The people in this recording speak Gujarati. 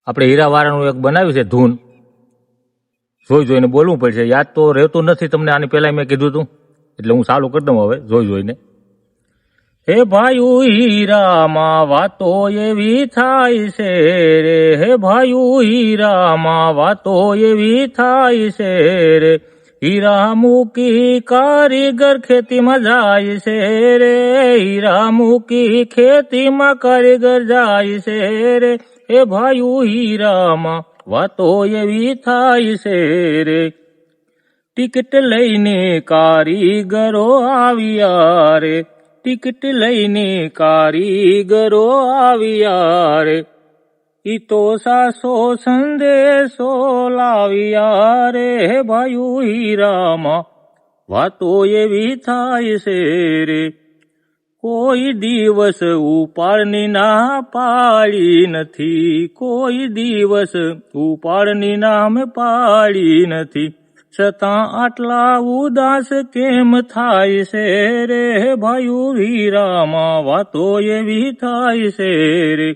આપણે હીરાવાળાનું એક બનાવ્યું છે ધૂન, જોઈ જોઈને બોલવું પડશે. યાદ તો રહેતું નથી તમને, આની પહેલા મેં કીધું હતું, એટલે હું ચાલુ કરી દઉં હવે જોઈ જોઈને. હે ભાઈઓ હીરામાં વાતો એવી થાય છે રે, હે ભાઈઓ હીરામાં વાતો એવી થાય છે રે, હીરા મૂકી કારીગર ખેતીમાં જાય છે રે, હીરા મૂકી ખેતીમાં કારીગર જાય છે રે, હે ભાઈઓ હીરામાં વાતો એવી થાય છે રે. ટિકિટ લઈને કારીગરો આવ્યા રે, ટિકિટ લઈને કારીગરો આવ્યા રે, ઈ તો સાસો સંદેશો લાવ્યા રે, હે ભાઈઓ હીરામાં વાતો એવી થાય છે રે. કોઈ દિવસ ઉપાડની ના પાડી નથી, કોઈ દિવસ ઉપાડની નામ પાડી નથી, છતાં આટલા ઉદાસ કેમ થાય છે રે, ભાઈઓ હીરામાં વાતો એવી થાય છે રે.